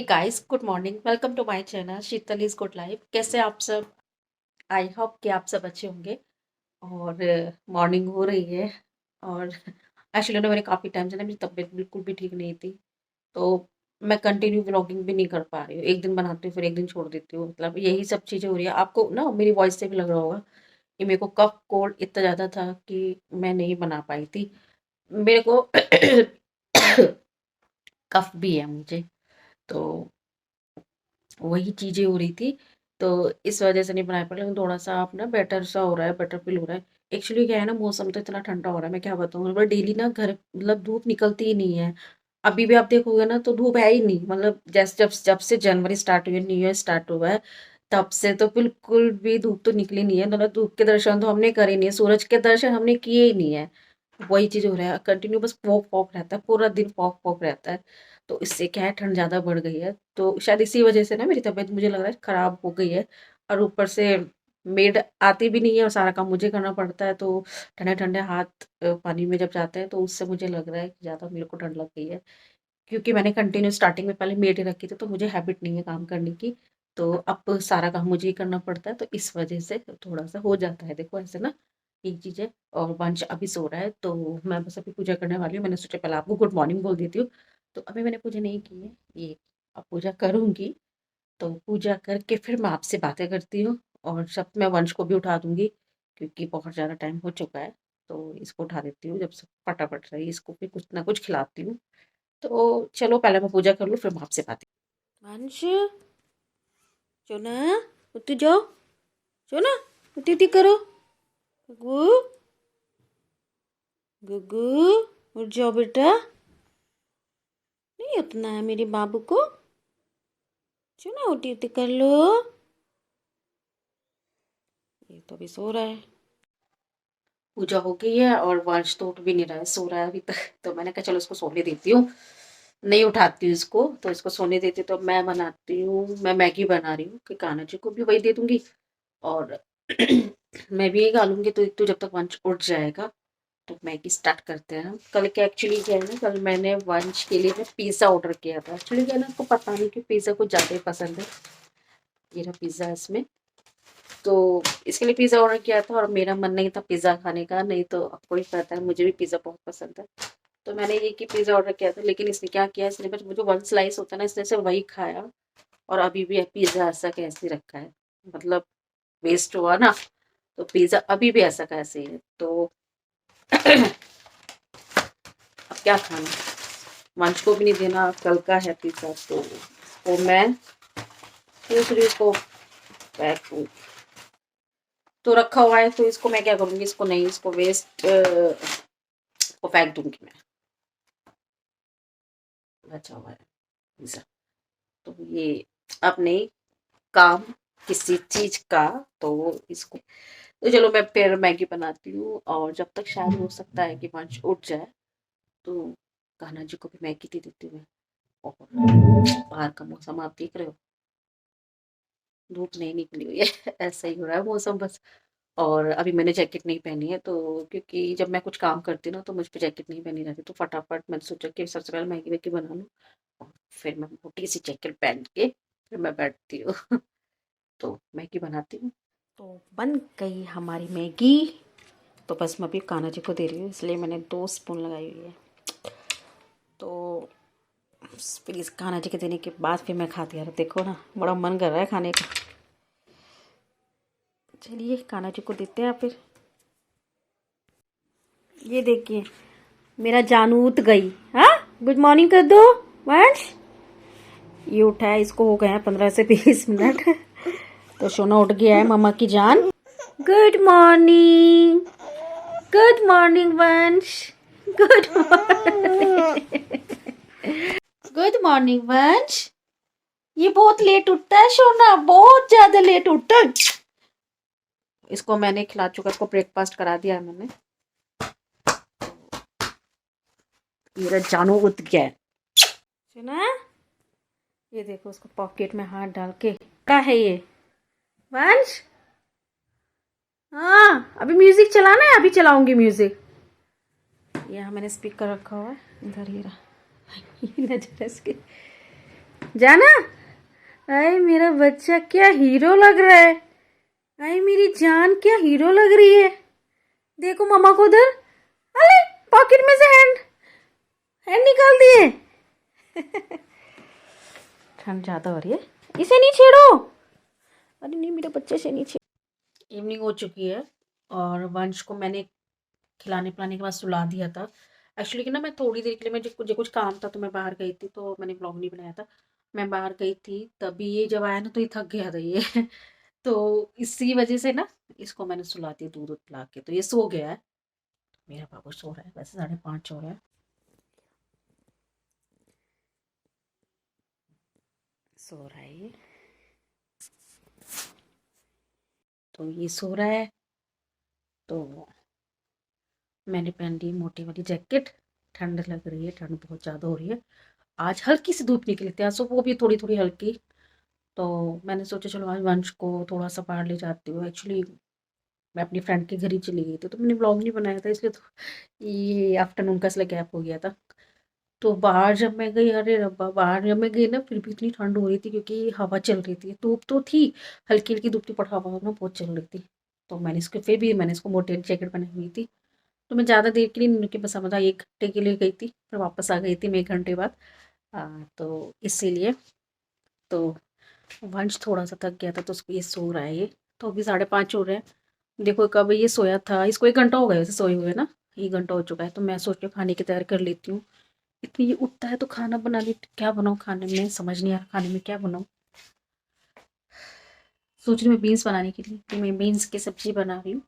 Guys, good morning. Welcome to my channel Sheetal is good life. कैसे आप सब? I hope कि आप सब अच्छे होंगे। और मॉर्निंग हो रही है। और एक्चुअली ना मेरे काफ़ी टाइम से ना मेरी तबीयत बिल्कुल भी ठीक नहीं थी। तो मैं कंटिन्यू व्लॉगिंग भी नहीं कर पा रही हूँ। एक दिन बनाती हूँ, फिर एक दिन छोड़ देती हूँ। मतलब यही सब चीज़ें हो रही है। आपको ना मेरी वॉइस से भी लग रहा होगा कि मेरे को कफ कोल्ड इतना ज़्यादा था कि मैं नहीं बना पाई थी। मेरे को कफ भी है मुझे। तो वही चीज़ें हो रही थी। तो इस वजह से नहीं बना पा रही, लेकिन थोड़ा-सा अब ना बेटर सा हो रहा है, बेटर फ़ील हो रहा है। एक्चुअली क्या है ना, मौसम तो इतना ठंडा हो रहा है, मैं क्या बताऊँ, मतलब डेली ना घर मतलब धूप निकलती ही नहीं है। अभी भी आप देखोगे ना तो धूप है ही नहीं, मतलब जैसे जब जब से जनवरी स्टार्ट हुई है, न्यू ईयर स्टार्ट हुआ है, तब से तो बिल्कुल भी धूप तो निकली नहीं है। मतलब धूप के दर्शन तो हमने करे ही नहीं है, सूरज के दर्शन हमने किए ही नहीं है। वही चीज़ हो रहा है, कंटिन्यू बस फॉग फॉग रहता है, पूरा दिन फॉग फॉग रहता है। तो इससे क्या है, ठंड ज़्यादा बढ़ गई है। तो शायद इसी वजह से ना मेरी तबीयत मुझे लग रहा है खराब हो गई है। और ऊपर से मेड आती भी नहीं है और सारा काम मुझे करना पड़ता है। तो ठंडे ठंडे हाथ पानी में जब जाते हैं तो उससे मुझे लग रहा है कि ज़्यादा मेरे को ठंड लग गई है। क्योंकि मैंने कंटिन्यू स्टार्टिंग में पहले मेड ही रखी थी, तो मुझे हैबिट नहीं है काम करने की। तो अब सारा काम मुझे ही करना पड़ता है, तो इस वजह से थोड़ा सा हो जाता है। देखो ऐसे ना, ये चीज़ है। और वंश अभी सो रहा है, तो मैं बस अभी पूजा करने वाली हूँ। मैंने सोचा पहले आपको गुड मॉर्निंग बोल देती हूँ। तो अभी मैंने पूजा नहीं की है, ये अब पूजा करूँगी। तो पूजा करके फिर मैं आपसे बातें करती हूँ। और सब मैं वंश को भी उठा दूंगी, क्योंकि बहुत ज़्यादा टाइम हो चुका है। तो इसको उठा देती हूँ, जब सब फटाफट रही इसको फिर कुछ ना कुछ खिलाती हूँ। तो चलो पहले मैं पूजा कर लूँ, फिर मैं आपसे बातें। वंश, सोना, उठ जाओ। सोना, उठी उठी करो। गुगू, गुगू, उठ जाओ बेटा। नहीं उठना है मेरे बाबू को। सोना, उठी उठी कर लो। ये तो अभी सो रहा है। पूजा हो गई है और वंश तो उठ भी नहीं रहा है, सो रहा है अभी तक। तो मैंने कहा चलो इसको सोने देती हूँ। नहीं उठाती हूँ इसको, तो इसको सोने देती हूँ। तो मैं बनाती हूँ, मैं मैगी बना रही हूँ कि कान्हा जी को भी वही दे दूंगी। और मैं भी यही खा लूंगी। तो जब तक वंश उठ जाएगा तो मैगी स्टार्ट करते हैं हम। कल क्या एक्चुअली क्या है ना, कल मैंने वंश के लिए ना पिज़्ज़ा ऑर्डर किया था। एक्चुअली क्या है ना, उसको पता नहीं कि पिज़्ज़ा कुछ ज़्यादा ही पसंद है। ये रहा पिज़्ज़ा इसमें। तो इसके लिए पिज़्ज़ा ऑर्डर किया था और मेरा मन नहीं था पिज़्ज़ा खाने का। नहीं तो आपको ही पता है मुझे भी पिज़्ज़ा बहुत पसंद है। तो मैंने ये कि पिज़्ज़ा ऑर्डर किया था, लेकिन इसने क्या किया, इसने बस मुझे वन स्लाइस होता है ना, इसने सिर्फ वही खाया। और अभी भी पिज़्ज़ा ऐसा कैसे रखा है, मतलब वेस्ट हुआ ना। तो पिज़्ज़ा अभी भी ऐसा कैसे है। तो अब क्या खाना, वंश को भी नहीं देना, कल का है पिज़्ज़ा। तो मैं सोच रही हूँ इसको पैक तो रखा हुआ है, तो इसको मैं क्या करूँगी, इसको नहीं, इसको वेस्ट को फेंक दूंगी मैं। बचा हुआ है पिज़्ज़ा। तो ये अब नहीं, काम किसी चीज का। तो इसको, तो चलो मैं फिर मैगी बनाती हूँ। और जब तक शायद हो सकता है कि वंश उठ जाए, तो कान्हा जी को भी मैगी दे देती हूँ मैं। और बाहर का मौसम आप देख रहे हो, धूप नहीं निकली हुई है। ऐसा ही हो रहा है मौसम बस। और अभी मैंने जैकेट नहीं पहनी है, तो क्योंकि जब मैं कुछ काम करती हूँ ना तो मुझ पे जैकेट नहीं पहनी रहती। तो फटाफट मैंने सोचा कि सबसे पहले मैगी वैगी बना लूँ और फिर मैं मोटी सी जैकेट पहन के फिर मैं बैठती हूँ। तो मैगी बनाती हूँ। तो बन गई हमारी मैगी। तो बस मैं अभी कान्हा जी को दे रही हूँ, इसलिए मैंने 2 स्पून लगाई हुई है। तो फिर इस कान्हा जी के देने के बाद फिर मैं खाती। यार देखो ना, बड़ा मन कर रहा है खाने का। चलिए कान्हा जी को देते हैं फिर। ये देखिए, मेरा जानू उठ गई। हाँ, गुड मॉर्निंग कर दो वंश। ये उठा है, इसको हो गए हैं 15 से 20 मिनट। तो सोना उठ गया है मम्मा की जान। गुड मॉर्निंग, गुड मॉर्निंग वंश, गुड मॉर्निंग, गुड मॉर्निंग वंश। ये बहुत लेट उठता है सोना, बहुत ज्यादा लेट उठता है। इसको मैंने खिला चुका, इसको ब्रेकफास्ट करा दिया है मैंने। मेरा जानू उठ गया है। सुना, ये देखो उसको पॉकेट में हाथ डाल के क्या है ये वंश। हाँ, अभी म्यूजिक चलाना है, अभी चलाऊंगी म्यूजिक। यहाँ मैंने स्पीकर रखा हुआ है इधर, ये रहा। ये नजर है इसके। जाना। अरे मेरा बच्चा क्या हीरो लग रहा है। अरे मेरी जान क्या हीरो लग रही है। देखो मामा को उधर। अरे पॉकेट में से हैंड हैंड निकाल दिए। ठंड ज्यादा हो रही है, इसे नहीं छेड़ो। अरे नहीं, मेरे बच्चे से नहीं छेड़ो। इवनिंग हो चुकी है और वंश को मैंने खिलाने पिलाने के बाद सुला दिया था। एक्चुअली कि ना मैं थोड़ी देर के लिए मुझे कुछ काम था तो मैं बाहर गई थी, तो मैंने ब्लॉग नहीं बनाया था। मैं बाहर गई थी तभी ये जब आया ना तो ये थक गया था ये। तो इसी वजह से ना इसको मैंने सुला दिया दूध दूध पिला के, तो ये सो गया है। मेरा बाबू सो रहा है, वैसे 5:30 हो रहा है। सो रहा है ये, तो ये सो रहा है। तो मैंने पहन ली मोटी वाली जैकेट। ठंड लग रही है, ठंड बहुत ज़्यादा हो रही है। आज हल्की सी धूप निकली थी, आज सो वो भी थोड़ी थोड़ी हल्की। तो मैंने सोचा चलो आज वंश को थोड़ा सा बाहर ले जाती हूँ। एक्चुअली मैं अपनी फ्रेंड के घर ही चली गई थी, तो मैंने व्लॉग नहीं बनाया था, इसलिए तो ये आफ्टरनून का इसलिए गैप हो गया था। तो बाहर जब मैं गई, अरे रब्बा, बाहर जब मैं गई ना फिर भी इतनी ठंड हो रही थी क्योंकि हवा चल रही थी। धूप तो थी, हल्की हल्की धूप थी, पर हवा ना बहुत चल रही थी। तो मैंने इसको फिर भी मैंने इसको मोटी जैकेट पहनी हुई थी। तो मैं ज़्यादा देर के लिए नहीं रुकी, बस समझा 1 घंटे के लिए गई थी, फिर वापस आ गई थी मैं 1 घंटे बाद। तो इसीलिए तो वंश थोड़ा सा थक गया था तो उसको ये सो रहा है ये। तो अभी 5:30 हो रहे हैं। देखो कब ये सोया था, इसको 1 घंटा हो गया वैसे सोए हुए ना। 1 घंटा हो चुका है, तो मैं सोच रही हूँ खाने की तैयारी कर लेती हूँ। इतनी ये उठता है तो खाना बना लेती, क्या बनाऊँ खाने में समझ नहीं आ रहा, खाने में क्या बनाऊँ। सोच रही हूँ मैं बीन्स बनाने के लिए, तो मैं बीन्स की सब्जी बना रही हूँ।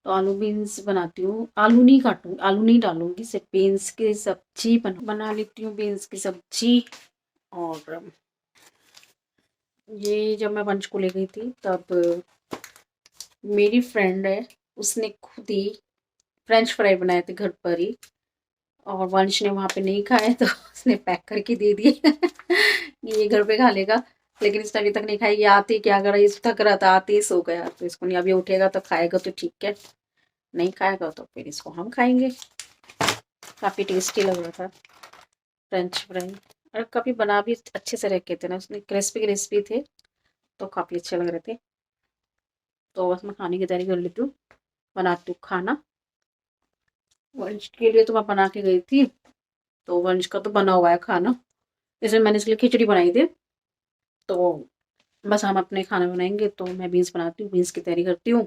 तो आलू बीन्स बनाती हूँ, आलू नहीं काटूँ, आलू नहीं डालूंगी, सिर्फ बीन्स की सब्जी बना लेती हूँ, बीन्स की सब्जी। और ये जब मैं वंश को ले गई थी तब मेरी फ्रेंड है, उसने खुद ही फ्रेंच फ्राई बनाए थे घर पर ही। और वंश ने वहाँ पे नहीं खाए तो उसने पैक करके दे दिए। ये घर पे खा लेगा, लेकिन इसने अभी तक नहीं खाई। ये आते ही क्या करा, ये थक रहा था, आते ही सो गया। तो इसको नहीं, अभी उठेगा तो खाएगा तो ठीक है, नहीं खाएगा तो फिर इसको हम खाएंगे। काफ़ी टेस्टी लग रहा था फ्रेंच फ्राई, और काफ़ी बना भी अच्छे से रखे थे ना उसने, क्रिस्पी क्रिस्पी थे, तो काफ़ी अच्छे लग रहे थे। तो बस मैं खाने की तैयारी कर लेती हूँ, बनाती हूँ खाना। वंश के लिए तो मैं बना के गई थी, तो वंश का तो बना हुआ है खाना, इसलिए मैंने इसके लिए खिचड़ी बनाई थी। तो बस हम अपने खाना बनाएंगे, तो मैं बीन्स बनाती हूँ, बीन्स की तैयारी करती हूँ।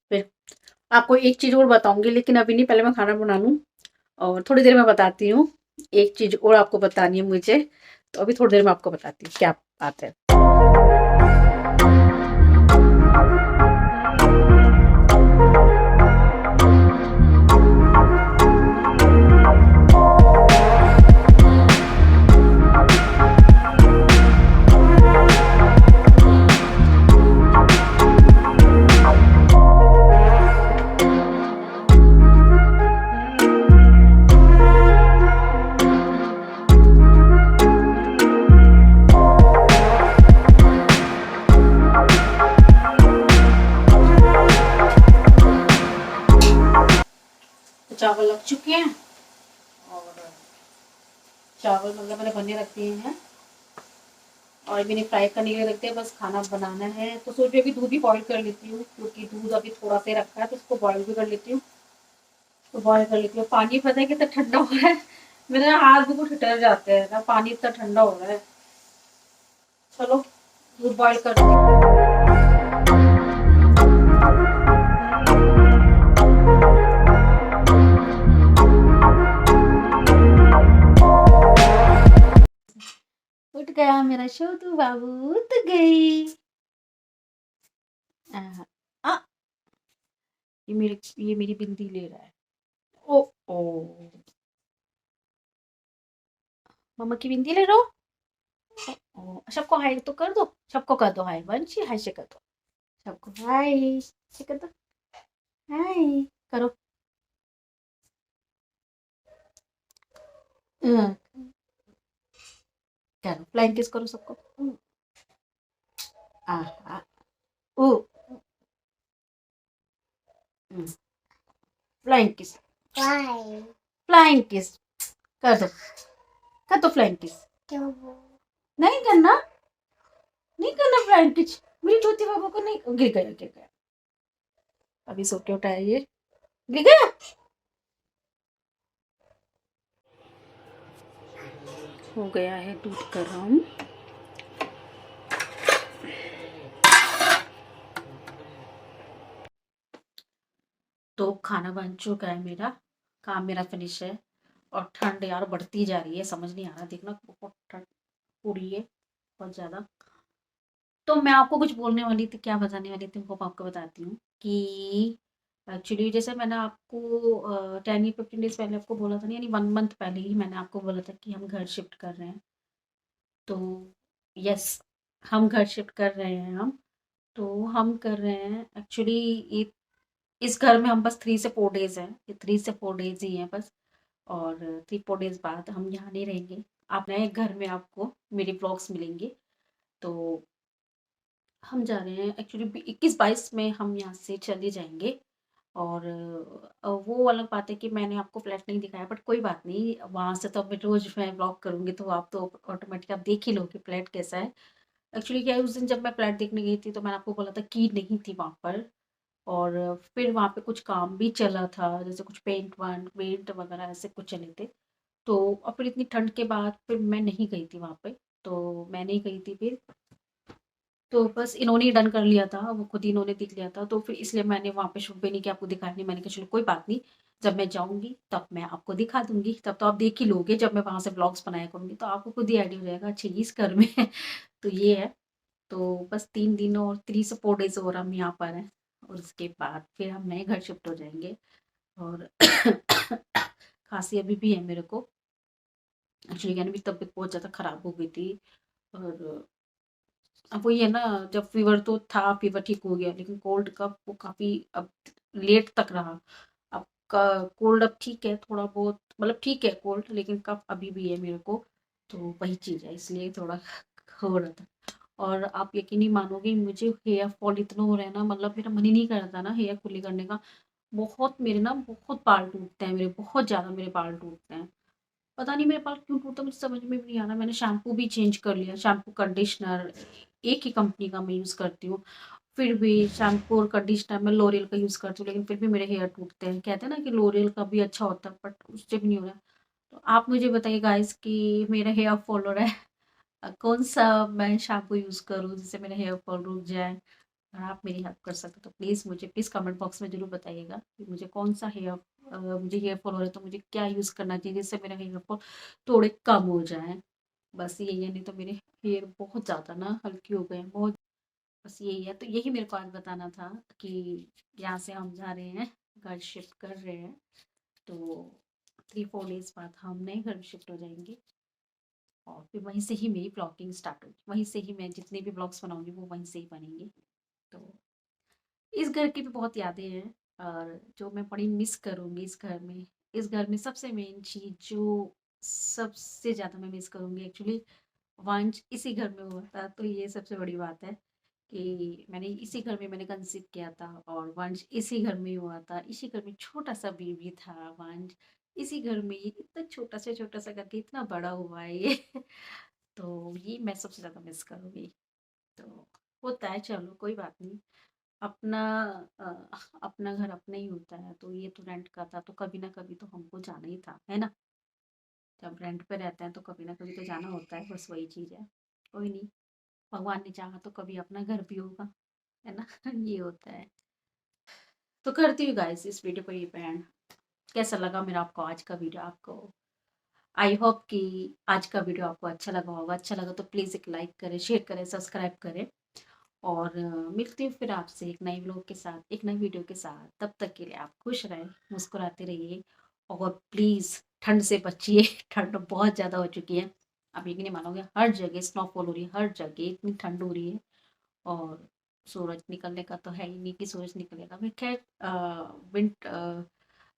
फिर आपको एक चीज़ और बताऊंगी, लेकिन अभी नहीं, पहले मैं खाना बना लूँ और थोड़ी देर में बताती हूँ। एक चीज़ और आपको बतानी है मुझे, तो अभी थोड़ी देर में आपको बताती हूँ क्या बात है। तो चावल लग चुके हैं, और चावल मतलब मैंने बने रख दिए हैं, और मैंने फ्राई करने के लिए रखते हैं, बस खाना बनाना है। तो सोच रही अभी दूध भी बॉईल कर लेती हूँ, क्योंकि दूध अभी थोड़ा सा रखा है, तो उसको बॉईल भी कर लेती हूँ। तो बॉईल कर लेती हूँ। पानी पता है कितना ठंडा हो रहा है, मेरे हाथ बिल्कुल ठिठर जाते हैं ना, पानी इतना ठंडा हो रहा है। चलो दूध बॉईल करती हूँ। उठ गया मेरा छोटू बाबू, उठ गई। आ, आ, ये मेरी बिंदी ले रहा है। ओ ओ, मम्मा की बिंदी ले रहा हो। ओ, सबको हाय तो कर दो, सबको कर दो हाय, वंशी हाय से कर दो, सबको हाय से कर दो, हाय करो। हाँ, करो फ्लाइंग किस करो सबको। आ आ ओ, फ्लाइंग किस, फ्लाइंग किस कर दो, कर तो फ्लाइंग किस। नहीं करना, नहीं करना फ्लाइंग किस। मेरी छोटी बाबू को नहीं, गिर गया गिर गया। अभी सो के उठाया ये, गिर गया। हो गया है दूध गर्म। तो खाना बन चुका है, मेरा काम मेरा फिनिश है। और ठंड यार बढ़ती जा रही है, समझ नहीं आ रहा, देखना बहुत ठंड हो रही है, बहुत ज़्यादा। तो मैं आपको कुछ बोलने वाली थी, क्या बताने वाली थी वो आपको बताती हूँ कि एक्चुअली जैसे मैंने आपको 10 या 15 डेज़ पहले आपको बोला था ना, यानी 1 मंथ पहले ही मैंने आपको बोला था कि हम घर शिफ्ट कर रहे हैं। तो यस, हम घर शिफ्ट कर रहे हैं हम। तो हम कर रहे हैं एक्चुअली, ये इस घर में हम बस 3 से 4 डेज़ हैं, ये 3 से 4 डेज़ ही हैं बस। और 3-4 डेज़ बाद हम यहाँ नहीं रहेंगे। आप नए घर में आपको मेरे ब्लॉग्स मिलेंगे। तो हम जा रहे हैं एक्चुअली 21-22 में हम यहाँ से चले जाएँगे। और वो अलग बात है कि मैंने आपको फ्लैट नहीं दिखाया, बट कोई बात नहीं, वहाँ से तो अब मैं रोज़ मैं व्लॉग करूँगी तो आप तो ऑटोमेटिक आप देख ही लोगे फ्लैट कैसा है। एक्चुअली क्या है, उस दिन जब मैं फ्लैट देखने गई थी तो मैंने आपको बोला था की नहीं थी वहाँ पर। और फिर वहाँ पे कुछ काम भी चला था, जैसे कुछ पेंट वगैरह ऐसे कुछ चले थे। तो और फिर इतनी ठंड के बाद फिर मैं नहीं गई थी वहाँ पे, तो मैं नहीं गई थी फिर। तो बस इन्होंने ही डन कर लिया था, वो खुद ही इन्होंने देख लिया था, तो फिर इसलिए मैंने वहाँ पे शूट भी नहीं किया, आपको दिखाया नहीं। मैंने कहा चलो कोई बात नहीं, जब मैं जाऊँगी तब मैं आपको दिखा दूँगी, तब तो आप देख ही लोगे, जब मैं वहाँ से व्लॉग्स बनाया करूँगी तो आपको खुद ही आइडिया हो जाएगा, अच्छा ये इस घर में है। तो ये है। तो बस 3 दिन और 3 से 4 डेज़ और हम यहाँ पर हैं, और उसके बाद फिर हम नए घर शिफ्ट हो जाएँगे। और खाँसी अभी भी है मेरे को, एक्चुअली क्या है ना, मेरी तबीयत बहुत ज़्यादा ख़राब हो गई थी। और अब वही है ना, जब फ़ीवर तो था, फ़ीवर ठीक हो गया, लेकिन कोल्ड का वो काफ़ी अब लेट तक रहा। अब का कोल्ड अब ठीक है, थोड़ा बहुत मतलब ठीक है कोल्ड, लेकिन कफ़ अभी भी है मेरे को। तो वही चीज़ है, इसलिए थोड़ा हो रहा था। और आप यकीन नहीं मानोगे, मुझे हेयर फॉल इतना हो रहा है ना, मतलब मेरा मन ही नहीं करता ना हेयर खुली करने का। बहुत मेरे ना बहुत बाल टूटते हैं मेरे, बहुत ज़्यादा मेरे बाल टूटते हैं। पता नहीं मेरे बाल क्यों टूटते हैं, मुझे समझ में भी नहीं आ रहा। मैंने शैम्पू भी चेंज कर लिया, शैम्पू कंडीशनर एक ही कंपनी का मैं यूज़ करती हूँ। फिर भी शैम्पू और कंडीशनर मैं लोरियल का यूज़ करती हूँ, लेकिन फिर भी मेरे हेयर टूटते हैं। कहते हैं ना कि लोरियल का भी अच्छा होता है, बट उससे भी नहीं हो रहा है। तो आप मुझे बताइए गाइस कि मेरा हेयर फॉल हो रहा है, कौन-सा मैं शैम्पू यूज़ करूँ जिससे मेरा हेयर फॉल रुक जाए? अगर आप मेरी हेल्प कर सकते हो तो प्लीज़ मुझे प्लीज़ कमेंट बॉक्स में ज़रूर बताइएगा कि मुझे कौन-सा मुझे हेयर फॉल हो रहा है तो मुझे क्या यूज़ करना चाहिए जिससे मेरा हेयर फॉल थोड़े कम हो जाएँ। बस यही है, नहीं तो मेरे हेयर बहुत ज़्यादा ना हल्के हो गए हैं, बहुत। बस यही है, तो यही मेरे को आज बताना था कि यहाँ से हम जा रहे हैं, घर शिफ्ट कर रहे हैं। तो 3-4 डेज़ बाद हम नए घर में शिफ्ट हो जाएँगे। और फिर वहीं से ही मेरी ब्लॉगिंग स्टार्ट होगी, वहीं से ही मैं जितने भी ब्लॉग्स बनाऊँगी वो वहीं से ही बनेंगे। तो इस घर की भी बहुत यादें हैं, और जो मैं बड़ी मिस करूँगी इस घर में। इस घर में सबसे मेन चीज़ जो सबसे ज़्यादा मैं मिस करूँगी एक्चुअली, वंश इसी घर में हुआ था, तो ये सबसे बड़ी बात है कि मैंने इसी घर में मैंने कंसीव किया था, और वंश इसी घर में हुआ था। इसी घर में छोटा-सा बेबी था वंश, इसी घर में ये इतना छोटा सा करके इतना बड़ा हुआ है ये। तो ये मैं सबसे ज़्यादा मिस करूँगी। तो होता है, चलो कोई बात नहीं। अपना अ, अपना घर अपना ही होता है, तो ये तो रेंट का था, तो कभी ना कभी तो हमको जाना ही था, है ना? जब रेंट पे रहते हैं तो कभी ना कभी तो जाना होता है, बस वही चीज़ है। कोई नहीं, भगवान ने चाहा तो कभी अपना घर भी होगा, है ना? ये होता है। तो करती हूँ गाइस इस वीडियो को यहीं पे एंड। कैसा लगा मेरा आपको आज का वीडियो? आपको आई होप कि आज का वीडियो आपको अच्छा लगा होगा। अच्छा लगा तो प्लीज़ एक लाइक करें, शेयर करें, सब्सक्राइब करें। और मिलती हूँ फिर आपसे एक नए व्लॉग के साथ, एक नई वीडियो के साथ। तब तक के लिए आप खुश रहें, मुस्कुराते रहिए, और प्लीज़ ठंड से बचिए। ठंड बहुत ज़्यादा हो चुकी है। आप यकीन नहीं मानोगे, हर जगह स्नोफॉल हो रही है, हर जगह इतनी ठंड हो रही है। और सूरज निकलने का तो है ही नहीं कि सूरज निकलेगा। मैं खैर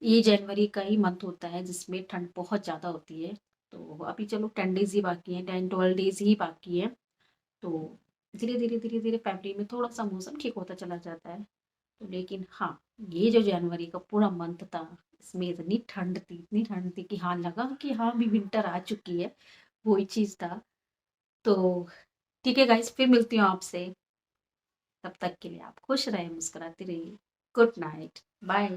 ये जनवरी का ही मंथ होता है जिसमें ठंड बहुत ज़्यादा होती है। तो अभी चलो 10 डेज़ ही बाकी हैं, 10-12 डेज़ ही बाकी है। तो धीरे-धीरे फैमिली में थोड़ा-सा मौसम ठीक होता चला जाता है। तो लेकिन हाँ, ये जो जनवरी का पूरा मंथ था, इसमें इतनी ठंड थी कि हाँ, लगा कि हाँ, अभी विंटर आ चुकी है। वही चीज़ था। तो ठीक है गाइस, फिर मिलती हूँ आपसे। तब तक के लिए आप खुश रहें, मुस्कुराते रहिए। Good night, bye.